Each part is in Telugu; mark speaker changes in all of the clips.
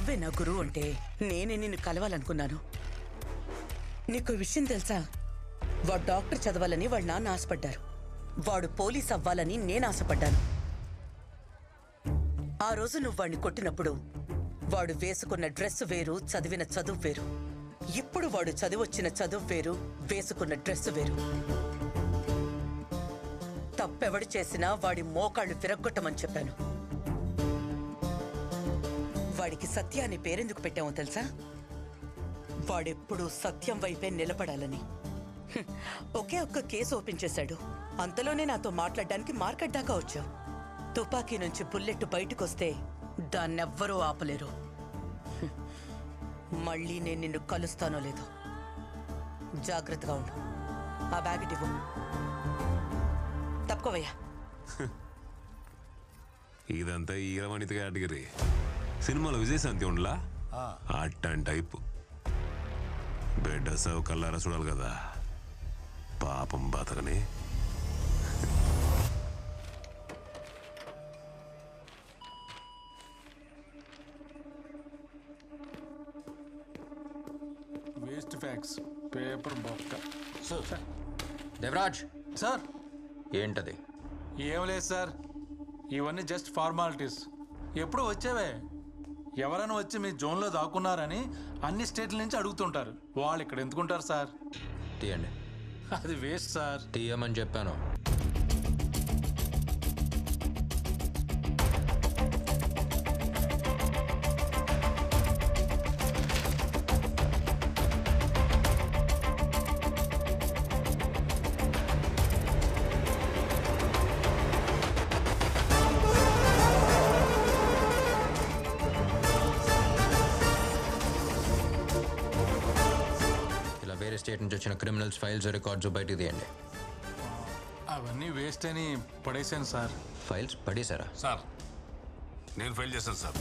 Speaker 1: నువ్వే నా గురువు అంటే నేనే నిన్ను కలవాలనుకున్నాను. నీకు విషయం తెలుసా? వాడు డాక్టర్ చదవాలని వాళ్ళ నాన్న ఆశపడ్డారు. వాడు పోలీస్ అవ్వాలని నేను ఆశపడ్డాను. ఆ రోజు నువ్వు వాడిని కొట్టినప్పుడు వాడు వేసుకున్న డ్రెస్ వేరు, చదివిన చదువు వేరు. ఇప్పుడు వాడు చదివొచ్చిన చదువు వేరు, వేసుకున్న డ్రెస్ వేరు. తప్పెవడు చేసినా వాడి మోకాళ్ళు విరగ్గొట్టమని చెప్పాను. వాడికి సత్య అని పేరెందుకు పెట్టామో తెలుసా? వాడెప్పుడు సత్యం వైపే నిలబడాలని. ఒకే ఒక్క కేసు ఓపెన్ చేశాడు. అంతలోనే నాతో మాట్లాడడానికి మార్కెట్ దాకా వచ్చావు. తుపాకీ నుంచి బుల్లెట్ బయటకొస్తే దాన్నెవ్వరూ ఆపలేరు. మళ్ళీ నేను నిన్ను కలుస్తానో లేదో జాగ్రత్తగా ఉండు. ఆ బ్యాగ్ ఇవ్వు. తప్పుకోవయ్యా.
Speaker 2: ఇదంతా ఈరవణిత కేటగిరీ. సినిమాలో విజయశాంతి ఉండలా అట్టని టైపు. బిడ్డ సవ్ కల్లారా చూడాలి కదా, పాపం బతకని.
Speaker 3: వేస్ట్ ఫ్యాక్స్ పేపర్ బొక్క.
Speaker 4: సార్ దేవరాజ్
Speaker 3: సార్
Speaker 4: ఏంటది?
Speaker 3: ఏం లేదు సార్, ఇవన్నీ జస్ట్ ఫార్మాలిటీస్. ఎప్పుడు వచ్చేవే. ఎవరైనా వచ్చి మీ జోన్లో దాక్కున్నారని అన్ని స్టేట్ల నుంచి అడుగుతుంటారు. వాళ్ళు ఇక్కడ ఎందుకుంటారు సార్?
Speaker 4: తీయండి.
Speaker 3: అది వేస్ట్ సార్.
Speaker 4: తీయమని చెప్పాను. వేరే స్టేట్ నుంచి వచ్చిన క్రిమినల్స్ ఫైల్స్ రికార్డ్స్ బయటికి తీయండి.
Speaker 3: అవన్నీ వేస్ట్ అని పడేసాను సార్.
Speaker 4: ఫైల్స్ పడేశారా?
Speaker 2: సార్ నేను ఫైల్ చేశాను సార్.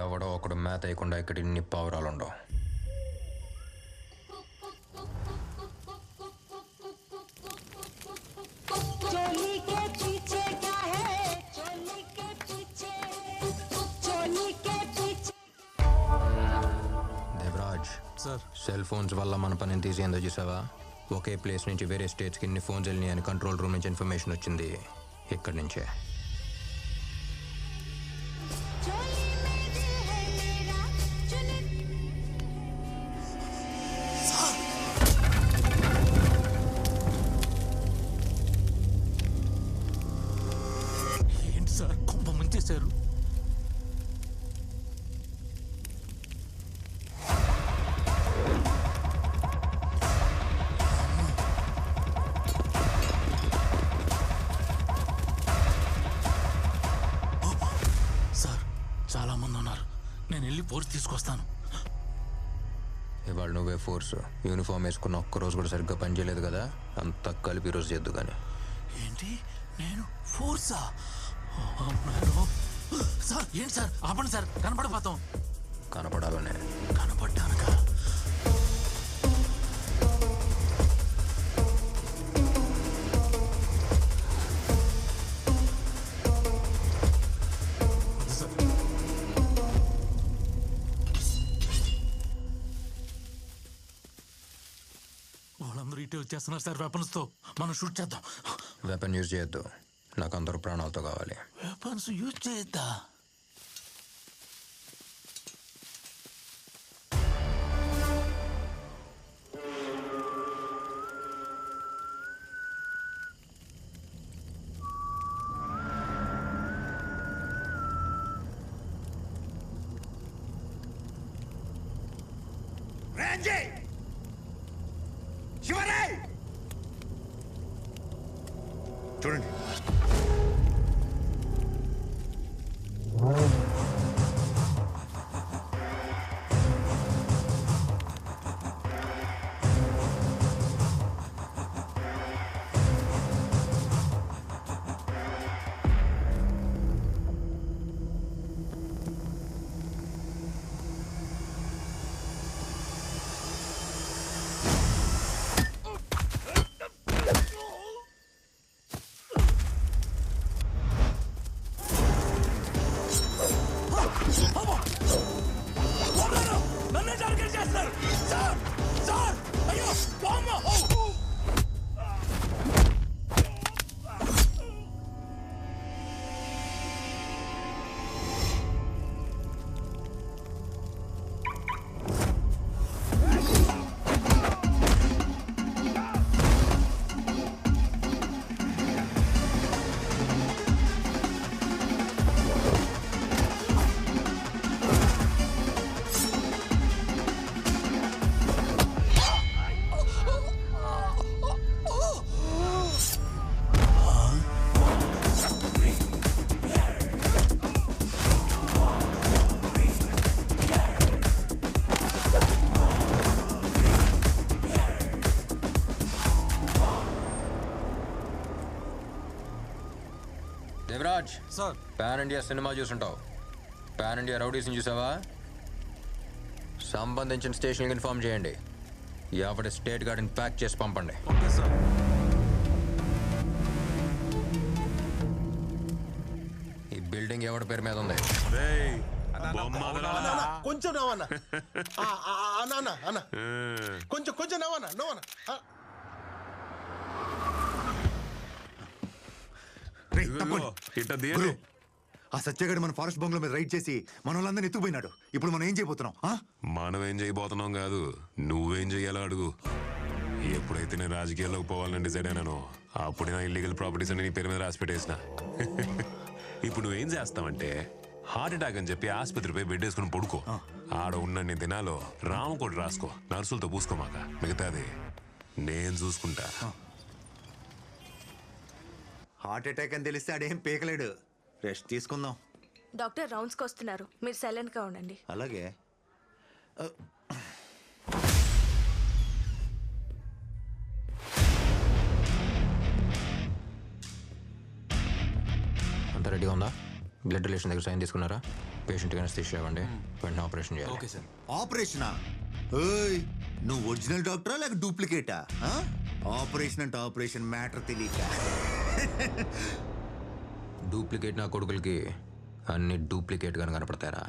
Speaker 4: ఎవడో ఒకడు మేత వేయకుండా ఇక్కడ ఇన్ని పావురాలు ఉండవు. దేవరాజ్
Speaker 3: సార్,
Speaker 4: సెల్ ఫోన్స్ వల్ల మన పనిని తీసేందో చూసావా? ఒకే ప్లేస్ నుంచి వేరే స్టేట్స్కి ఇన్ని ఫోన్స్ వెళ్ళినాయి అని కంట్రోల్ రూమ్ నుంచి ఇన్ఫర్మేషన్ వచ్చింది. ఇక్కడి నుంచే.
Speaker 3: ఏంటి సార్ కుంభ ముంచేశారు? చాలా మంది ఉన్నారు. నేను వెళ్ళి ఫోర్స్ తీసుకొస్తాను.
Speaker 4: ఇవాళ నువ్వే ఫోర్స్. యూనిఫామ్ వేసుకున్న ఒక్కరోజు కూడా సరిగ్గా పనిచేయలేదు కదా, అంతా కలిపి ఈరోజు చేద్దు కానీ.
Speaker 3: ఏంటి నేను ఫోర్సా? సార్ ఏంటి సార్, ఆపండి సార్, కనపడిపోతాం.
Speaker 4: కనపడాలనే.
Speaker 3: కనపడ్డానుగా. వాళ్ళందరూ ఇటే వచ్చేస్తున్నారు సార్ వెపన్స్తో. మనం షూట్ చేద్దాం.
Speaker 4: వెపన్ యూజ్ చేయొద్దు, నాకు అందరూ ప్రాణాలతో కావాలి.
Speaker 3: వెపన్స్ యూజ్ చేయొద్దా?
Speaker 2: చూడండి.
Speaker 5: సార్
Speaker 4: పాన్ ఇండియా సినిమా చూసుంటావు. పాన్ ఇండియా రౌడీస్ని చూసావా? సంబంధించిన స్టేషన్కి ఇన్ఫార్మ్ చేయండి. ఎవరి స్టేట్ గార్డ్ని ప్యాక్ చేసి పంపండి.
Speaker 5: Okay sir.
Speaker 4: ఈ బిల్డింగ్ ఎవరి పేరు మీద ఉంది?
Speaker 2: రేయ్, బొమ్మ వదలరా.
Speaker 6: కొంచెం నవ్వన్నా అన్న అన్న కొంచెం కొంచెం నవ్వన్నా నవ్వన్నా
Speaker 2: ఇదిగో, ఇట్ట తీయండి.
Speaker 7: ఆ సత్యగాడు మన ఫారెస్ట్ బంగ్లో మీద రైడ్ చేసి మన వాళ్ళందరినీ ఎత్తుకుపోయినాడు. ఇప్పుడు మనం ఏం చేయబోతున్నాం?
Speaker 2: మనం ఏం చేయబోతున్నాం కాదు, నువ్వేం చెయ్యాలో అడుగు. ఎప్పుడైతే నేను రాజకీయాల్లోకి పోవాలని డిసైడ్ అయినానో అప్పుడే నా ఇల్లీగల్ ప్రాపర్టీస్ అని నీ పేరు మీద రాసి పెట్టేసిన. ఇప్పుడు నువ్వేం చేస్తావంటే హార్ట్ అటాక్ అని చెప్పి ఆసుపత్రిపై బెడ్ వేసుకుని పడుకో. ఆడ ఉన్న దినాలో రామకోటి రాసుకో, నర్సులతో పూసుకోమాక. మిగతాది నేను చూసుకుంటా.
Speaker 7: హార్ట్ అటాక్ అని తెలిస్తే ఆడేం పీకలేడు. రెస్ట్ తీసుకుందాం.
Speaker 8: డాక్టర్ రౌండ్స్కి వస్తున్నారు, మీరు సైలెంట్గా ఉండండి.
Speaker 7: అలాగే.
Speaker 4: అంతా రెడీగా ఉందా? బ్లడ్ రిలేషన్ దగ్గర సైన్ తీసుకున్నారా? పేషెంట్ కానీ తీసేవండి, వెంటనే ఆపరేషన్ చేయాలి.
Speaker 5: Okay sir.
Speaker 7: ఆపరేషనా? ఓయ్, నువ్వు ఒరిజినల్ డాక్టరా లేక డూప్లికేటా? ఆపరేషన్ అంటే ఆపరేషన్ మ్యాటర్ తెలియక.
Speaker 4: డూప్లికేట్ నా కొడుకులకి అన్ని డూప్లికేట్గా కనపడతారా?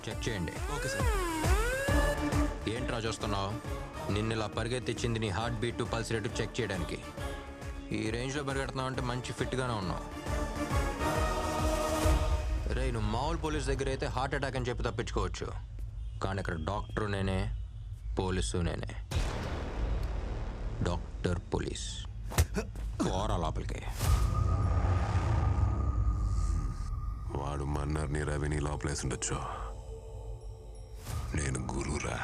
Speaker 4: చెక్ చేయండి.
Speaker 5: Okay sir.
Speaker 4: ఏంట్రా చూస్తున్నావు? నిన్ను ఇలా పరిగెత్తిచ్చింది నీ heart beat pulse rate check చేయడానికి. ఈ రేంజ్లో పరిగెడుతున్నావు అంటే మంచి ఫిట్గానే ఉన్నావు. రే, నువ్వు మామూలు పోలీస్ దగ్గర అయితే హార్ట్ అటాక్ అని చెప్పి తప్పించుకోవచ్చు, కానీ ఇక్కడ డాక్టర్ నేనే, పోలీసు నేనే. డాక్టర్ పోలీస్ పోరా లోపలికి.
Speaker 2: వాడు మన్నర్ని రవిని లోపలేసి ఉండొచ్చు, నేను గురురా.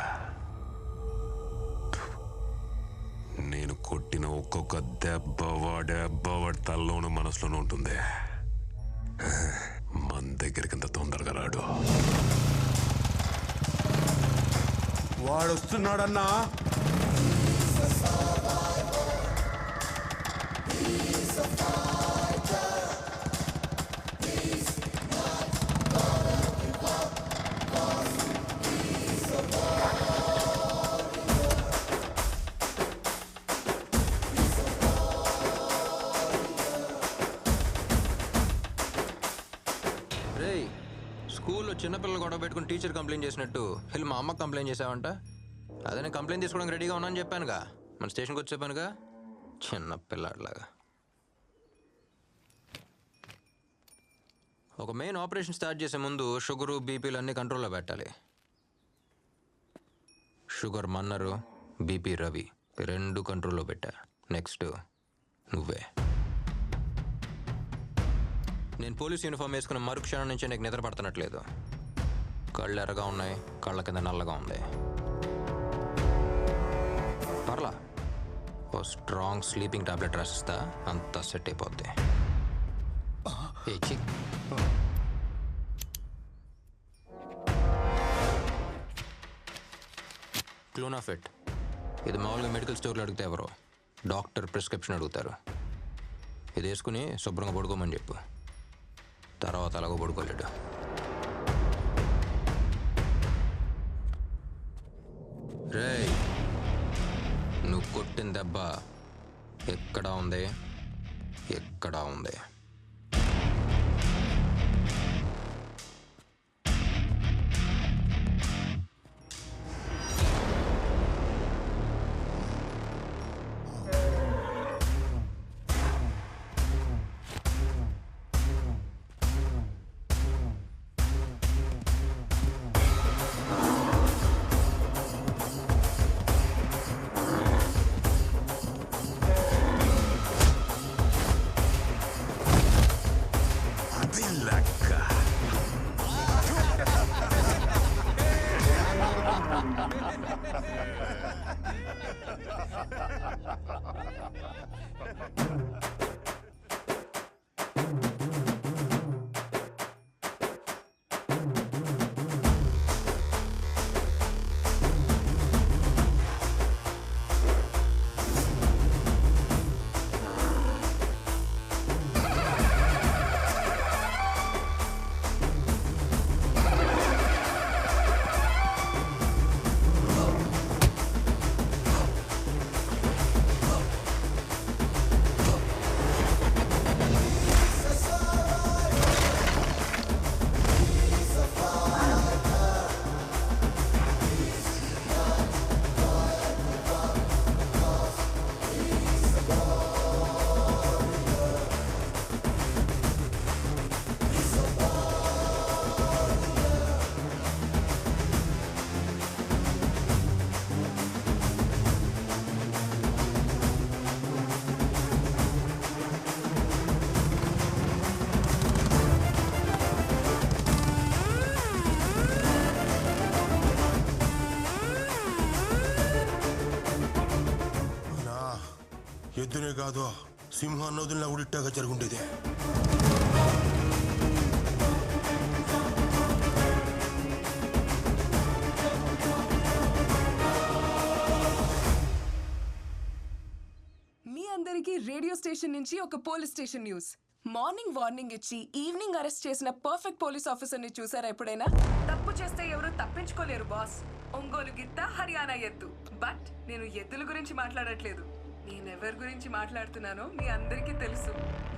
Speaker 2: నేను కొట్టిన ఒక్కొక్క దెబ్బ వాడి తల్లోనూ మనసులోనూ ఉంటుంది. మన దగ్గరికి అంత తొందరగా రాడు.
Speaker 6: వాడు వస్తున్నాడన్నా.
Speaker 4: రేయ్, స్కూల్లో చిన్నపిల్లలు గొడవ పెట్టుకుని టీచర్ కంప్లైంట్ చేసినట్టు వెళ్ళి మా అమ్మకి కంప్లైంట్ చేసావంట. అదే నేను కంప్లైంట్ తీసుకోవడానికి రెడీగా ఉన్నాను చెప్పానుగా, మన స్టేషన్కి వచ్చి చెప్పానుగా. చిన్న పిల్లాడిలాగా. ఒక మెయిన్ ఆపరేషన్ స్టార్ట్ చేసే ముందు షుగరు బీపీలు అన్నీ కంట్రోల్లో పెట్టాలి. షుగర్ మన్నరు, బీపీ రవి రెండు కంట్రోల్లో పెట్టా. నెక్స్ట్ నువ్వే. నేను పోలీస్ యూనిఫామ్ వేసుకున్న మరుక్షణం నుంచి నీకు నిద్ర పడుతున్నట్లేదు. కళ్ళు ఎర్రగా ఉన్నాయి, కళ్ళ కింద నల్లగా ఉంది. పర్లా, ఓ స్ట్రాంగ్ స్లీపింగ్ టాబ్లెట్ రాసిస్తా, అంతా సెట్ అయిపోద్ది. ఏచి క్లోనాఫిట్. ఇది మామూలుగా మెడికల్ స్టోర్లో అడిగితే ఎవరో, డాక్టర్ ప్రిస్క్రిప్షన్ అడుగుతారు. ఇది వేసుకుని శుభ్రంగా పడుకోమని చెప్పు. తర్వాత అలాగో పడుకోలేడు. రేయ్, నువ్వు కొట్టిన దెబ్బ ఎక్కడా ఉంది, ఎక్కడా ఉంది.
Speaker 6: ఎద్దునే కాదు సింహాన్ని వదిలినా ఉడిట్టాగా జరుగుండేది.
Speaker 5: మీ అందరికీ రేడియో స్టేషన్ నుంచి ఒక police station news. Morning warning ఇచ్చి ఈవినింగ్ అరెస్ట్ చేసిన పర్ఫెక్ట్ పోలీస్ ఆఫీసర్ ని చూసారా ఎప్పుడైనా? తప్పు చేస్తే ఎవరు తప్పించుకోలేరు బాస్. ఒంగోలు గిత్త, హర్యానా ఎద్దు. బట్ నేను ఎద్దుల గురించి మాట్లాడట్లేదు. నేనెవరి గురించి మాట్లాడుతున్నానో మీ అందరికీ తెలుసు.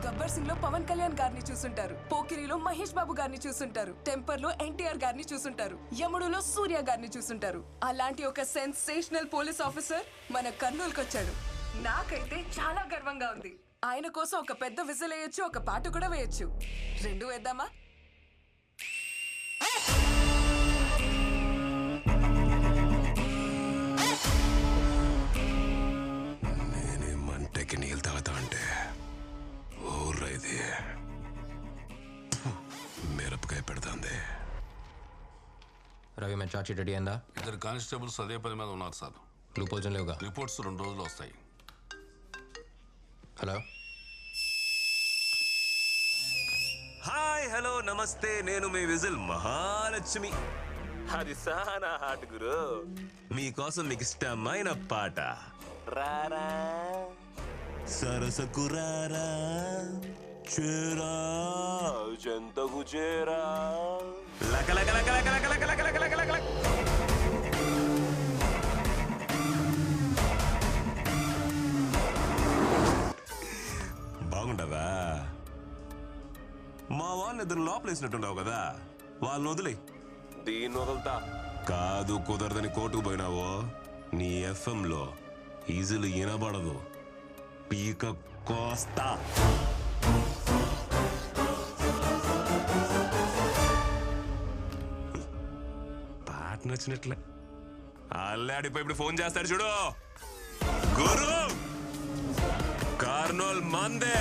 Speaker 5: గబ్బర్ సింగ్ లో పవన్ కళ్యాణ్ గారిని చూసుంటారు, పోకిరిలో మహేష్ బాబు గారిని చూసుంటారు, టెంపర్ లో ఎన్టీఆర్ గారిని చూసుంటారు, యముడులో సూర్య గారిని చూసుంటారు. అలాంటి ఒక సెన్సేషనల్ పోలీస్ ఆఫీసర్ మన కర్నూలుకి వచ్చాడు. నాకైతే చాలా గర్వంగా ఉంది. ఆయన కోసం ఒక పెద్ద విజిల్ వేయొచ్చు, ఒక పాట కూడా వేయొచ్చు. రెండు వేద్దామా?
Speaker 2: నేనే మంటకి నీళ్ళు తాగుతా అంటే ఊర్లో ఇది మిరపకాయ పెడుతుంది.
Speaker 4: రవి మేము చార్జ్ షీట్ రెడీ అయిందా?
Speaker 9: ఇద్దరు కానిస్టేబుల్స్ అదే పని మీద ఉన్నారు సార్.
Speaker 4: లూప్ హోల్స్ లేవుగా?
Speaker 9: రిపోర్ట్స్ 2 రోజులు వస్తాయి.
Speaker 4: హలో,
Speaker 2: హాయ్, హలో, నమస్తే. నేను మీ విజిల్ మహాలక్ష్మి. అది సానా హాట్ గురు. మీకోసం మీకు ఇష్టమైన పాట రారా సరసకు రారా చేరా జంతకు చేరా లక లక లక లక లక లక లక లక లక లక లక. బాగుంటదా? మా వాళ్ళని ఇద్దరు లోపలేసినట్టున్నావు కదా, వాళ్ళని వదిలే. దీన్ని వదులుతా కాదు, కుదరదని కోర్టుకు పోయినావో నీ ఎఫ్ఎంలో ఈజీలు వినబడదు. పీక కోస్తా. పాట నచ్చినట్లే అల్లాడిపోయి ఇప్పుడు ఫోన్ చేస్తాడు చూడు. గురు కార్నోల్ మందే.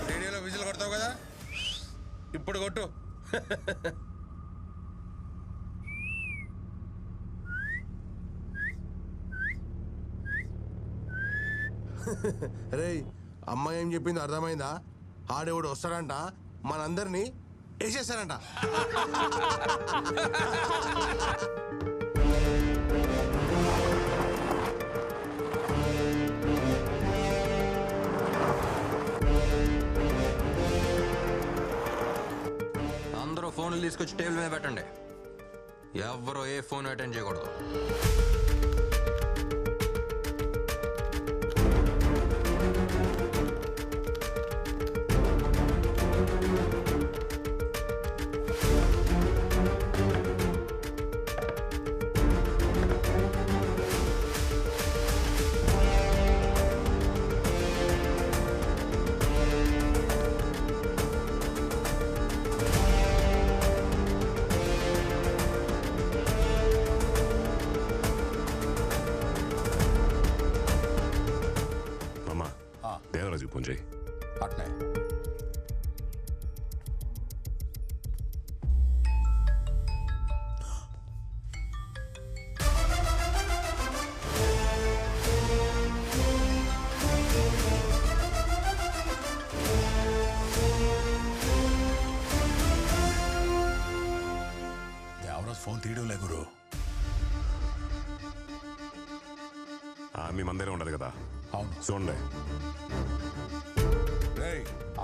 Speaker 6: రేడియోలో విజిల్ కొడతావు కదా, ఇప్పుడు కొట్టు. రేయ్, అమ్మాయి ఏం చెప్పింది అర్థమైందా? ఆడేవాడు వస్తాడంట, మనందరినీ వేసేస్తారంట.
Speaker 4: అందరూ ఫోన్లు తీసుకొచ్చి టేబుల్ మీద పెట్టండి. ఎవరో ఏ ఫోన్ అటెండ్ చేయకూడదు.
Speaker 2: దేవరాజు ఫోన్ చేయి.
Speaker 6: అట్నే
Speaker 10: బాస్ ఫోన్ తీయడం లే గురు.
Speaker 2: మీ మందిరే ఉండదు కదా.
Speaker 10: అవును.
Speaker 2: చూడండి.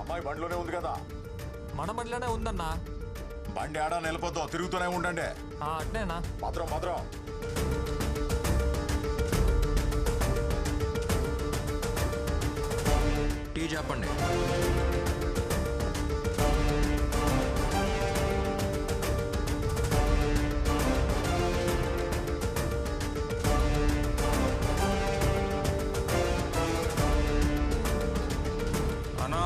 Speaker 10: అమ్మాయి బండిలోనే ఉంది కదా.
Speaker 11: మన బండిలోనే ఉందన్నా.
Speaker 10: బండి ఆడా నిలబొద్దు, తిరుగుతూనే ఉండండి.
Speaker 11: అట్నేనా?
Speaker 10: భద్రం భద్రం.
Speaker 4: టీ చెప్పండి.
Speaker 11: అన్నా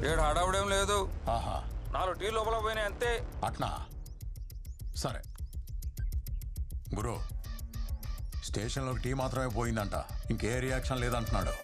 Speaker 11: ఏడు హడావుడేం లేదు.
Speaker 10: ఆహా,
Speaker 11: 4 టీ లోపల పోయినాయి అంతే.
Speaker 10: అట్నా? సరే గురు, స్టేషన్లోకి టీ మాత్రమే పోయిందంట, ఇంకే రియాక్షన్ లేదంటున్నాడు.